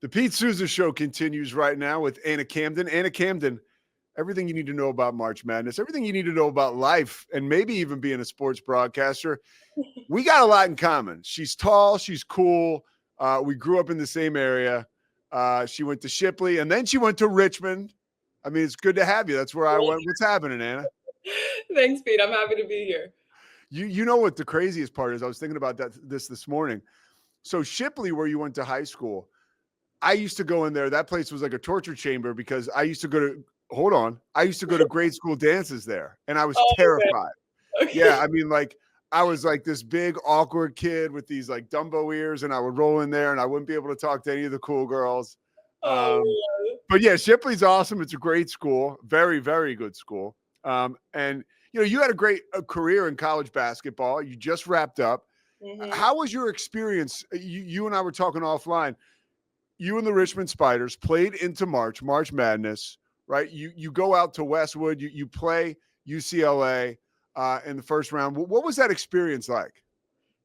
The Pete Souza Show continues right now with Anna Camden. Anna Camden, everything you need to know about March Madness, everything you need to know about life, and maybe even being a sports broadcaster. We got a lot in common. She's tall. She's cool. We grew up in the same area. She went to Shipley, and then she went to Richmond. I mean, it's good to have you. That's where I went. What's happening, Anna? Thanks, Pete. I'm happy to be here. You know what the craziest part is? I was thinking about this morning. So Shipley, where you went to high school, I used to go in there. That place was like a torture chamber because I used to go to I used to go to grade school dances there, and I was Oh, terrified. okay. Yeah, I mean, like I was like this big awkward kid with these like Dumbo ears, and I would roll in there, and I wouldn't be able to talk to any of the cool girls. Um, Oh, but yeah, Shipley's awesome. It's a great school, very, very good school. And you had a career in college basketball. You just wrapped up. mm-hmm. How was your experience? You and I were talking offline. You and the Richmond Spiders played into March Madness, right? You go out to Westwood. You play UCLA in the first round. What was that experience like?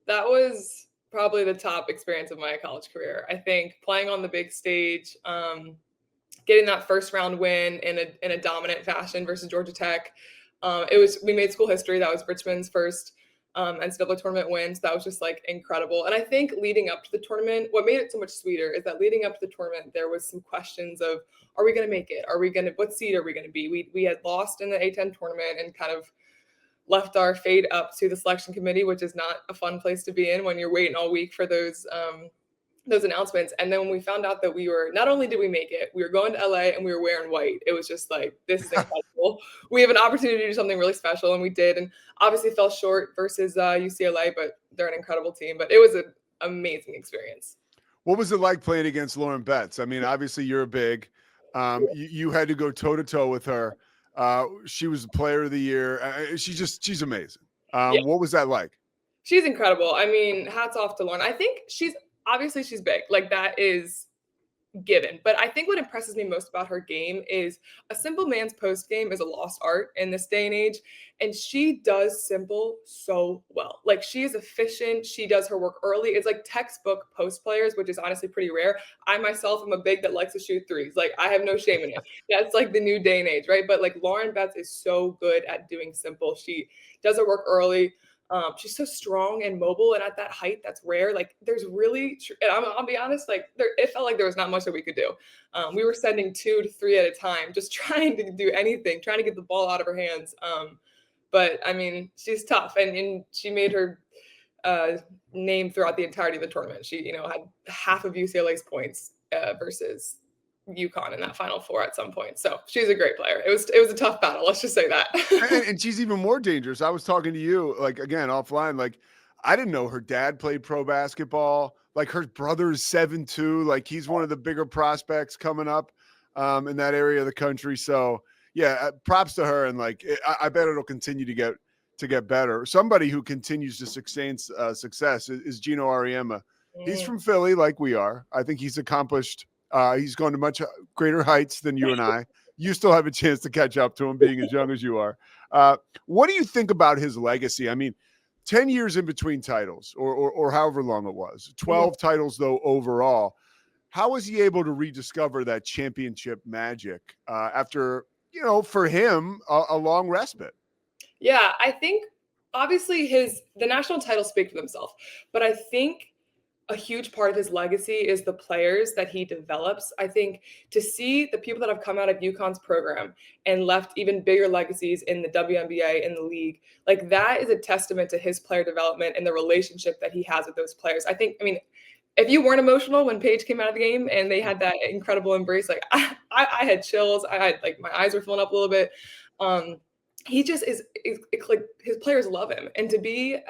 That was probably the top experience of my college career. I think playing on the big stage, getting that first round win in a dominant fashion versus Georgia Tech. We made school history. That was Richmond's first NCAA tournament win. So that was just like incredible. And I think leading up to the tournament, what made it so much sweeter is that leading up to the tournament, there was some questions of, are we going to make it? What seed are we going to be? We had lost in the A10 tournament and kind of left our fate up to the selection committee, which is not a fun place to be in when you're waiting all week for those announcements. And then when we found out that not only did we make it, we were going to LA and we were wearing white. It was just like, this is incredible. We have an opportunity to do something really special, and we did. And obviously fell short versus UCLA, but they're an incredible team. But it was an amazing experience. What was it like playing against Lauren Betts? I mean, obviously you're a big. You had to go toe to toe with her. She was the player of the year. She's amazing. Yeah, What was that like? she's incredible. I mean, hats off to Lauren. I think she's big. Like, that is given. But I think what impresses me most about her game is a simple man's post game is a lost art in this day and age. And she does simple so well. Like, she is efficient. She does her work early. It's like textbook post players, which is honestly pretty rare. I myself am a big that likes to shoot threes. Like, I have no shame in it. That's like the new day and age, right? But like, Lauren Betts is so good at doing simple. She does her work early. She's so strong and mobile, and at that height, that's rare. Like, there's really, and I'll be honest, like it felt like there was not much that we could do. We were sending 2 to 3 at a time, just trying to do anything, trying to get the ball out of her hands. But I mean, she's tough, and she made her name throughout the entirety of the tournament. She, had half of UCLA's points versus UConn in that Final Four at some point. So she's a great player. It was a tough battle. Let's just say that. and she's even more dangerous. I was talking to you, like, again, offline. Like, I didn't know her dad played pro basketball. Like, her brother is 7'2". Like, he's one of the bigger prospects coming up in that area of the country. So, yeah, props to her. And like, I bet it'll continue to get better. Somebody who continues to sustain success is Geno Auriemma. He's from Philly, like we are. I think he's accomplished. He's gone to much greater heights than you and I. You still have a chance to catch up to him being as young as you are. What do you think about his legacy? I mean, 10 years in between titles or however long it was, 12 titles though overall. How was he able to rediscover that championship magic after, for him, a long respite? Yeah, I think obviously the national titles speak for themselves, but I think a huge part of his legacy is the players that he develops. I think to see the people that have come out of UConn's program and left even bigger legacies in the WNBA, in the league, like, that is a testament to his player development and the relationship that he has with those players. I mean, if you weren't emotional when Paige came out of the game and they had that incredible embrace, like I had chills. I had, like, my eyes were filling up a little bit. He just is like, his players love him, and to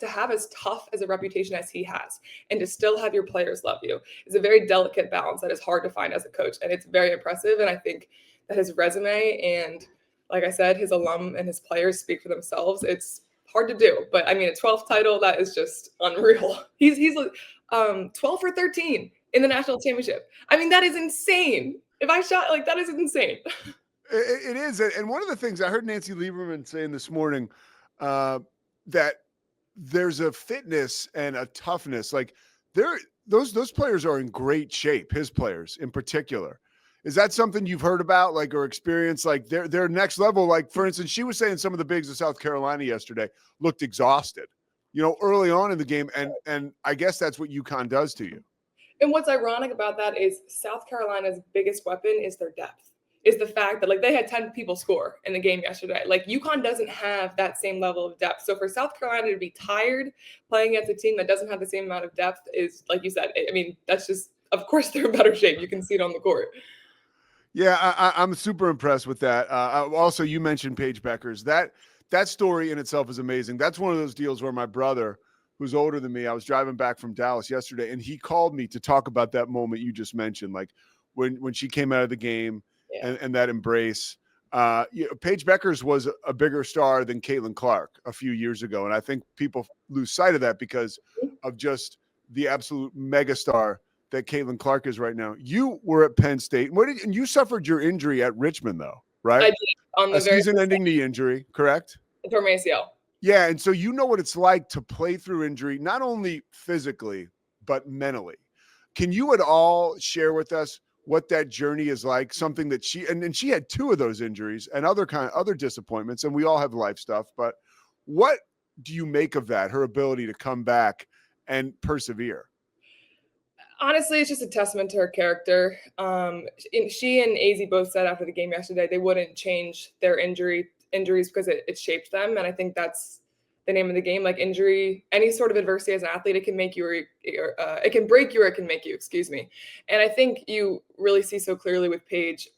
have as tough as a reputation as he has and to still have your players love you is a very delicate balance that is hard to find as a coach, and it's very impressive. And I think that his resume and, like I said, his alum and his players speak for themselves. It's hard to do, but I mean, a 12th title, that is just unreal. He's 12 for 13 in the national championship. I mean, that is insane. If I shot, like, that is insane. It is. And one of the things I heard Nancy Lieberman saying this morning, that there's a fitness and a toughness. Like, those players are in great shape. His players in particular. Is that something you've heard about, like, or experienced? Like their next level. Like, for instance, she was saying some of the bigs of South Carolina yesterday looked exhausted, early on in the game, and I guess that's what UConn does to you. And what's ironic about that is South Carolina's biggest weapon is their depth. Is the fact that like they had 10 people score in the game yesterday. Like UConn doesn't have that same level of depth. So for South Carolina to be tired playing against a team that doesn't have the same amount of depth is, like you said, I mean, that's just, of course they're in better shape. You can see it on the court. Yeah, I'm super impressed with that. Also, you mentioned Paige Beckers. That story in itself is amazing. That's one of those deals where my brother, who's older than me, I was driving back from Dallas yesterday, and he called me to talk about that moment you just mentioned, like when she came out of the game and that embrace. Paige Beckers was a bigger star than Caitlin Clark a few years ago, and I think people lose sight of that because of just the absolute megastar that Caitlin Clark is right now. You were at Penn State. And you suffered your injury at Richmond, though, right? I did on the a season-ending knee injury, correct? From ACL. Yeah, and so you know what it's like to play through injury, not only physically, but mentally. Can you at all share with us what that journey is like? Something that she had two of those injuries and other disappointments, and we all have life stuff. But what do you make of that? Her ability to come back and persevere. Honestly, it's just a testament to her character. She and AZ both said after the game yesterday they wouldn't change their injuries because it shaped them, and I think that's the name of the game. Like injury, any sort of adversity as an athlete, it can make you, or it can break you, or it can make you. Excuse me. And I think you really see so clearly with Paige.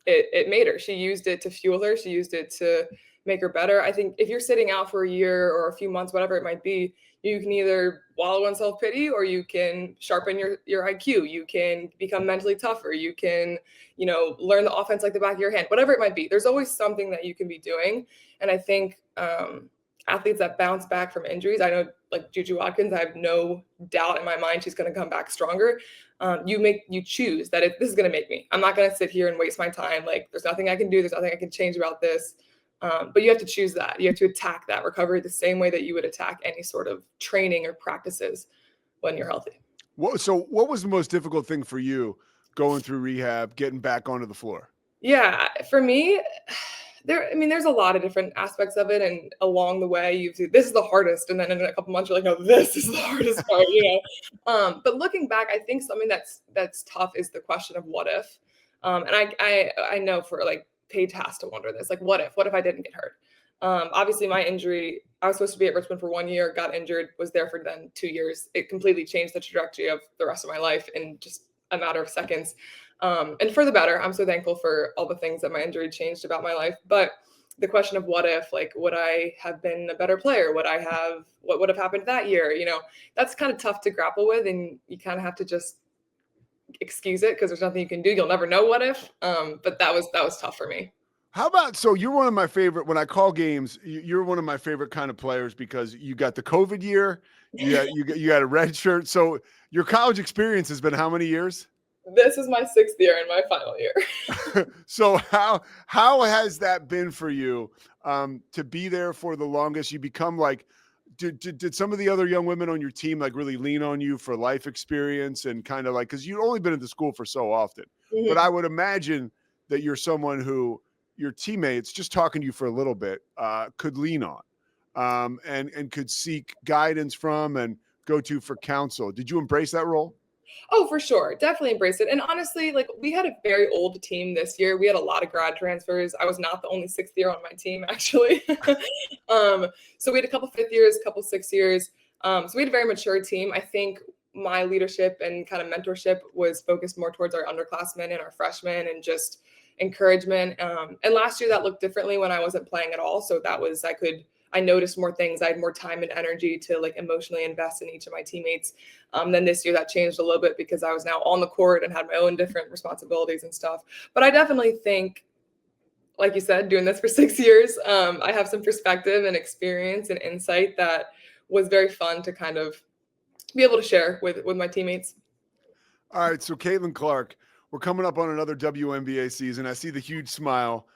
It made her. She used it to fuel her. She used it to make her better. I think if you're sitting out for a year or a few months, whatever it might be, you can either wallow in self-pity or you can sharpen your IQ. You can become mentally tougher. You can, learn the offense like the back of your hand, whatever it might be. There's always something that you can be doing. And I think athletes that bounce back from injuries, I know like Juju Watkins, I have no doubt in my mind she's going to come back stronger. You choose that this is going to make me. I'm not going to sit here and waste my time. Like there's nothing I can do. There's nothing I can change about this. But you have to choose that. You have to attack that recovery the same way that you would attack any sort of training or practices when you're healthy. So what was the most difficult thing for you going through rehab, getting back onto the floor? Yeah, for me, there's a lot of different aspects of it. And along the way, this is the hardest. And then in a couple months, you're like, no, this is the hardest part, But looking back, I think something that's tough is the question of what if. And I know for like, Paige has to wonder this, like, what if I didn't get hurt? Obviously my injury, I was supposed to be at Richmond for 1 year, got injured, was there for then 2 years. It completely changed the trajectory of the rest of my life in just a matter of seconds. And for the better. I'm so thankful for all the things that my injury changed about my life. But the question of what if, like, would I have been a better player? What would have happened that year? That's kind of tough to grapple with. And you kind of have to just excuse it because there's nothing you can do. You'll never know what if. But that was tough for me. How about, so you're one of my favorite, when I call games, you're one of my favorite kind of players because you got the COVID year, you got a red shirt. So your college experience has been how many years? This is my 6th year and my final year. So how has that been for you to be there for the longest? You become like, did some of the other young women on your team like really lean on you for life experience and kind of like, because you've only been at the school for so often, Mm-hmm. but I would imagine that you're someone who your teammates just talking to you for a little bit could lean on and could seek guidance from and go to for counsel. Did you embrace that role? Oh, for sure. Definitely embrace it. And honestly, like we had a very old team this year. We had a lot of grad transfers. I was not the only 6th year on my team, actually. So we had a couple 5th years, a couple 6 years. So we had a very mature team. I think my leadership and kind of mentorship was focused more towards our underclassmen and our freshmen and just encouragement. And last year that looked differently when I wasn't playing at all. So that was, I noticed more things. I had more time and energy to like emotionally invest in each of my teammates. Then this year that changed a little bit because I was now on the court and had my own different responsibilities and stuff. But I definitely think, like you said, doing this for 6 years, I have some perspective and experience and insight that was very fun to kind of be able to share with my teammates. All right. So Caitlin Clark, we're coming up on another WNBA season. I see the huge smile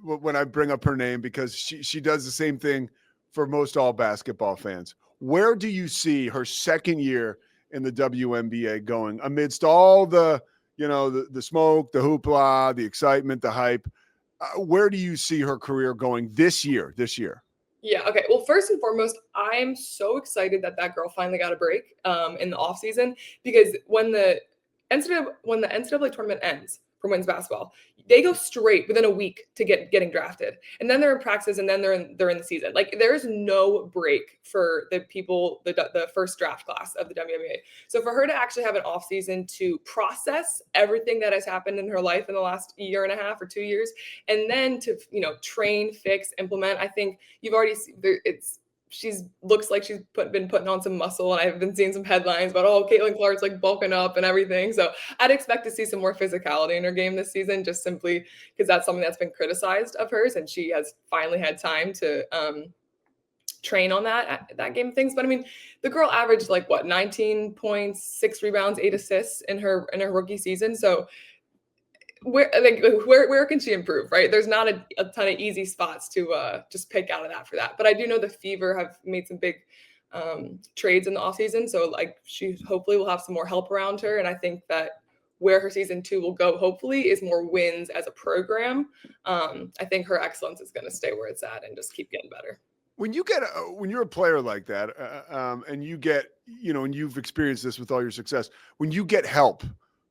when I bring up her name because she does the same thing for most all basketball fans. Where do you see her second year in the WNBA going amidst all the, the smoke, the hoopla, the excitement, the hype? Where do you see her career going this year? Yeah. Okay. Well, first and foremost, I'm so excited that that girl finally got a break in the off season, because when the NCAA tournament ends for women's basketball, they go straight within a week to getting drafted, and then they're in practice, and then they're in the season. Like, there is no break for the first draft class of the WNBA. So for her to actually have an off season to process everything that has happened in her life in the last year and a half or 2 years, and then to train, fix, implement, I think you've already seen she's looks like she's been putting on some muscle, and I've been seeing some headlines about, oh, Caitlin Clark's like bulking up and everything. So I'd expect to see some more physicality in her game this season, just simply because that's something that's been criticized of hers, and she has finally had time to train on that game of things. But I mean, the girl averaged 19 points, 6 rebounds, 8 assists in her rookie season. So where can she improve, right? There's not a ton of easy spots to just pick out of that for that. But I do know the Fever have made some big trades in the offseason. So she hopefully will have some more help around her. And I think that where her season 2 will go, hopefully, is more wins as a program. I think her excellence is going to stay where it's at and just keep getting better. When you're a player like that, and you get, and you've experienced this with all your success, when you get help,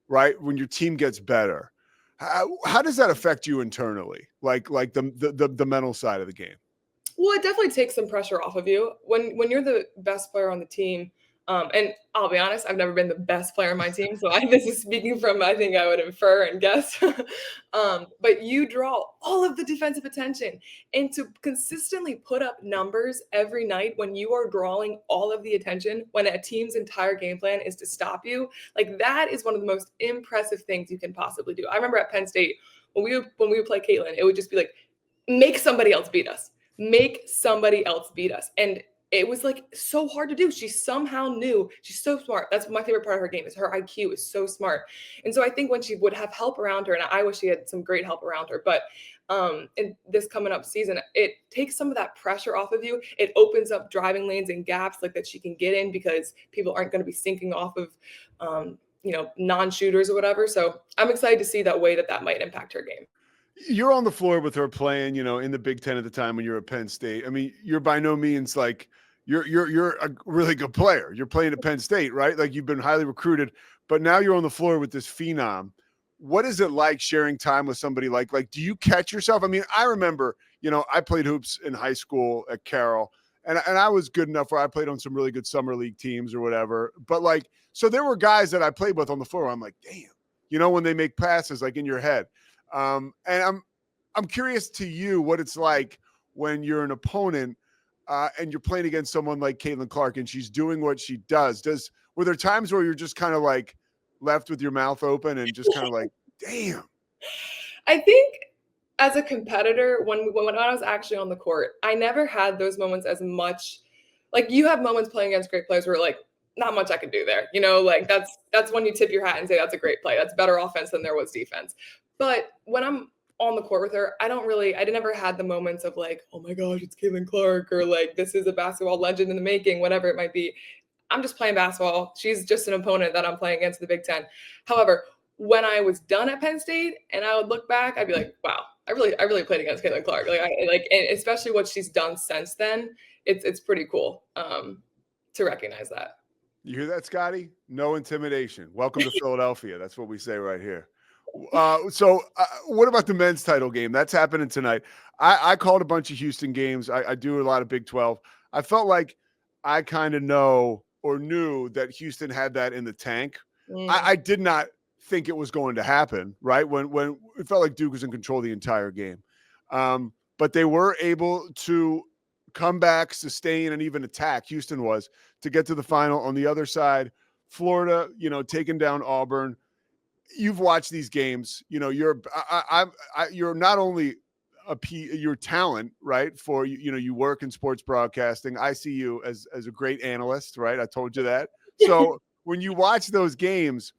right? When your team gets better, how does that affect you internally? Like the mental side of the game? Well, it definitely takes some pressure off of you when you're the best player on the team. And I'll be honest, I've never been the best player on my team, so this is speaking from, I think I would infer and guess. But you draw all of the defensive attention, and to consistently put up numbers every night when you are drawing all of the attention, when a team's entire game plan is to stop you, that is one of the most impressive things you can possibly do. I remember at Penn State when we would play Caitlin, it would just be like, make somebody else beat us. Make somebody else beat us. And it was so hard to do. She somehow knew. She's so smart. That's my favorite part of her game, is her IQ is so smart. And so I think when she would have help around her, and I wish she had some great help around her, but in this coming up season, it takes some of that pressure off of you. It opens up driving lanes and gaps that she can get in, because people aren't going to be sinking off of non-shooters or whatever. So I'm excited to see that way that might impact her game. You're on the floor with her playing, in the Big Ten at the time when you're at Penn State. I mean, you're by no means you're a really good player. You're playing at Penn State, right? You've been highly recruited, but now you're on the floor with this phenom. What is it like sharing time with somebody like do you catch yourself? I mean, I remember, I played hoops in high school at Carroll, and I was good enough where I played on some really good summer league teams or whatever. But so there were guys that I played with on the floor. I'm like, damn, when they make passes, in your head. And I'm curious to you what it's like when you're an opponent and you're playing against someone like Caitlin Clark and she's doing what she does. Were there times where you're just kind of left with your mouth open and just kind of damn? I think as a competitor, when I was actually on the court, I never had those moments as much. You have moments playing against great players where not much I could do there. That's when you tip your hat and say, that's a great play. That's better offense than there was defense. But when I'm on the court with her, I never had the moments of oh my gosh, it's Caitlin Clark, or this is a basketball legend in the making, whatever it might be. I'm just playing basketball. She's just an opponent that I'm playing against in the Big Ten. However, when I was done at Penn State and I would look back, I'd be like, wow, I really played against Caitlin Clark. And especially what she's done since then, it's pretty cool to recognize that. You hear that, Scotty? No intimidation. Welcome to Philadelphia. That's what we say right here. So what about the men's title game? That's happening tonight. I called a bunch of Houston games. I do a lot of Big 12. I felt like I kind of knew that Houston had that in the tank. I did not think it was going to happen, right? When it felt like Duke was in control the entire game. But they were able to come back, sustain, and even attack. Houston was, to get to the final. On the other side, Florida, taking down Auburn. You've watched these games, you're not only your talent, right? For, you work in sports broadcasting. I see you as a great analyst, right? I told you that. So when you watch those games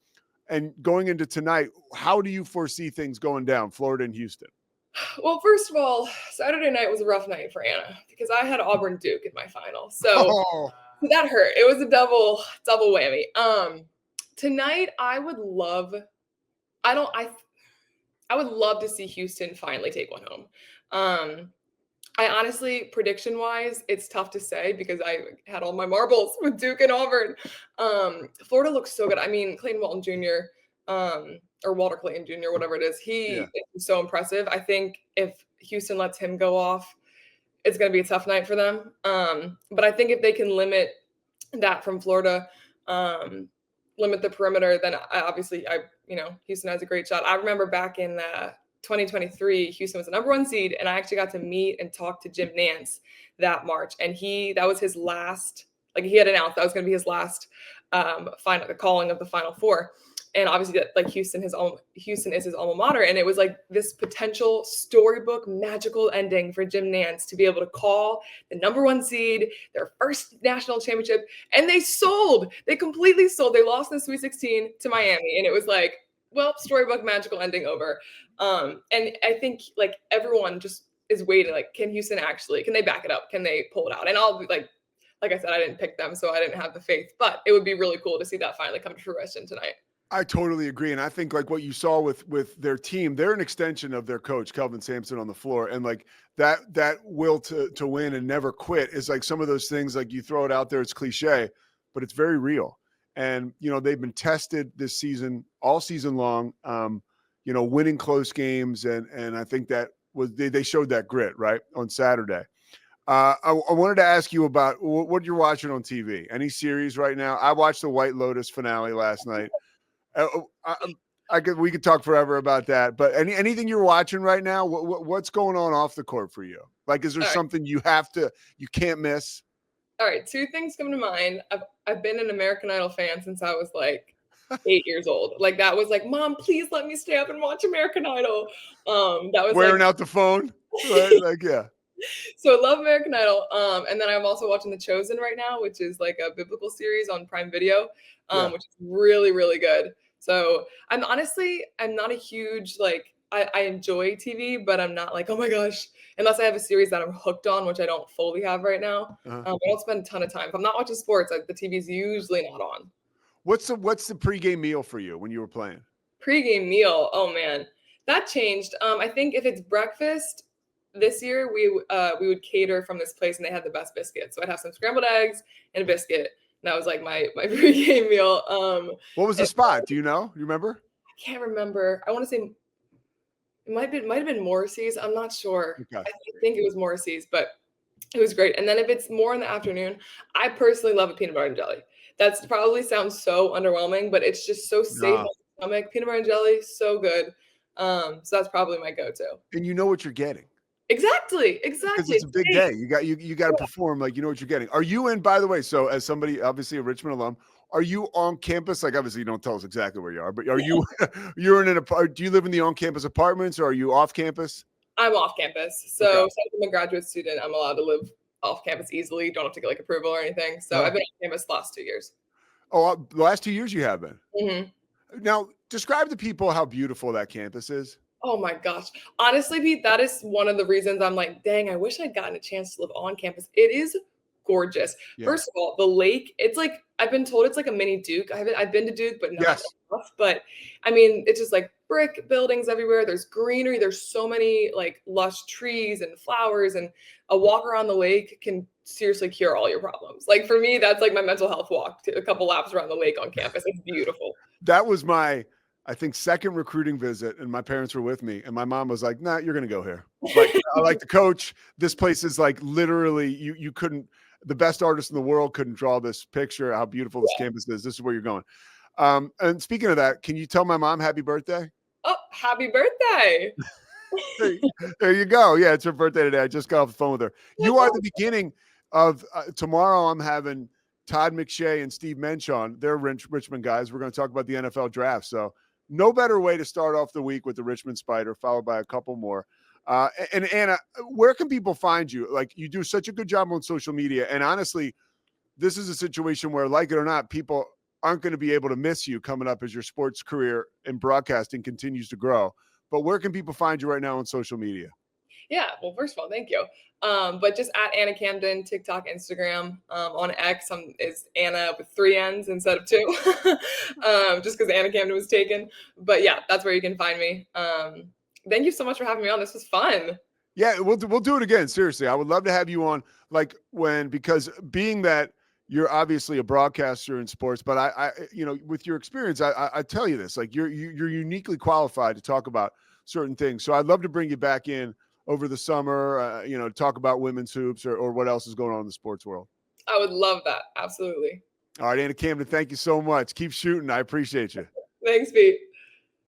and going into tonight, how do you foresee things going down, Florida and Houston? Well, first of all, Saturday night was a rough night for Anna, because I had Auburn Duke in my final. So That hurt. It was a double whammy. Tonight I don't I would love to see Houston finally take one home. I honestly, prediction wise, it's tough to say because I had all my marbles with Duke and Auburn. Florida looks so good. I mean, Clayton Walton Jr., or Walter Clayton Jr., whatever it is, Yeah. he is so impressive. I think if Houston lets him go off, it's going to be a tough night for them. But I think if they can limit that from Florida, um, limit the perimeter, then Houston has a great shot. I remember back in 2023, Houston was the number one seed, and I actually got to meet and talk to Jim Nance that March, and that was his last. Like he had announced that was going to be his last the calling of the Final Four. And obviously, like Houston is his alma mater, and it was like this potential storybook magical ending for Jim Nance to be able to call the number one seed, their first national championship, and they completely sold. They lost in the Sweet 16 to Miami, and it was like, well, storybook magical ending over. And I think like everyone just is waiting, like, can they back it up? Can they pull it out? And I'll be like I said, I didn't pick them, so I didn't have the faith, but it would be really cool to see that finally come to fruition tonight. I totally agree. And I think like what you saw with their team, they're an extension of their coach, Kelvin Sampson, on the floor. And like that will to win and never quit is like some of those things, like you throw it out there, it's cliche, but it's very real. And, they've been tested this season, all season long, winning close games. And I think that they showed that grit, right, on Saturday. I wanted to ask you about what you're watching on TV. Any series right now? I watched the White Lotus finale last night. We could talk forever about that, but anything you're watching right now, what's going on off the court for you? Like, is there something you can't miss? All right, two things come to mind. I've been an American Idol fan since I was like 8 years old. Like that was like, Mom, please let me stay up and watch American Idol. That was wearing out the phone, right? Like, yeah. So I love American Idol. And then I'm also watching The Chosen right now, which is like a biblical series on Prime Video, which is really, really good. So I'm not a huge, I enjoy TV, but I'm not like, oh my gosh, unless I have a series that I'm hooked on, which I don't fully have right now. I don't spend a ton of time. If I'm not watching sports, the TV's usually not on. What's the pregame meal for you when you were playing? Pregame meal. Oh man, that changed. I think if it's breakfast, this year we would cater from this place and they had the best biscuits. So I'd have some scrambled eggs and a biscuit. And that was like my pregame meal. What was the spot? Do you know? You remember? I can't remember. I want to say it might have been Morrissey's. I'm not sure. Okay. I think it was Morrissey's, but it was great. And then if it's more in the afternoon, I personally love a peanut butter and jelly. That's probably sounds so underwhelming, but it's just so safe on the stomach. Peanut butter and jelly, so good. So that's probably my go-to. And you know what you're getting. Exactly. Because it's a big day. You got to perform like you know what you're getting. Are you in, by the way, so as somebody, obviously a Richmond alum, are you on campus? Like obviously you don't tell us exactly where you are, but are you do you live in the on-campus apartments or are you off campus? I'm off campus. So since I'm a graduate student, I'm allowed to live off campus easily. Don't have to get like approval or anything. So I've been on campus the last 2 years. Oh, the last 2 years you have been. Mm-hmm. Now describe to people how beautiful that campus is. Oh my gosh. Honestly, Pete, that is one of the reasons I'm like, dang, I wish I'd gotten a chance to live on campus. It is gorgeous. Yeah. First of all, the lake, it's like, I've been told it's like a mini Duke. I've been to Duke, but not enough. But I mean, it's just like brick buildings everywhere. There's greenery. There's so many like lush trees and flowers, and a walk around the lake can seriously cure all your problems. Like for me, that's like my mental health walk, a couple laps around the lake on campus. It's beautiful. That was my, I think, second recruiting visit, and my parents were with me, and my mom was like, nah, you're going to go here. Like, I like the coach. This place is like literally, you couldn't, the best artist in the world couldn't draw this picture, how beautiful this campus is. This is where you're going. And speaking of that, can you tell my mom happy birthday? Oh, happy birthday. There you go. Yeah, it's her birthday today. I just got off the phone with her. You are the beginning of tomorrow. I'm having Todd McShay and Steve Mensch on. They're Richmond guys. We're going to talk about the NFL draft. So no better way to start off the week with the Richmond Spider, followed by a couple more. And Anna, where can people find you? Like, you do such a good job on social media. And honestly, this is a situation where, like it or not, people aren't going to be able to miss you coming up as your sports career in broadcasting continues to grow. But where can people find you right now on social media? Yeah. Well, first of all, thank you. But just at Anna Camden, TikTok, Instagram, on X is Anna with 3 N's instead of 2, just because Anna Camden was taken. But yeah, that's where you can find me. Thank you so much for having me on. This was fun. Yeah, we'll do it again. Seriously, I would love to have you on. Like because being that you're obviously a broadcaster in sports, but with your experience, I tell you this, like you're uniquely qualified to talk about certain things. So I'd love to bring you back in over the summer, talk about women's hoops or what else is going on in the sports world. I would love that. Absolutely. All right, Anna Camden, thank you so much. Keep shooting. I appreciate you. Thanks, Pete.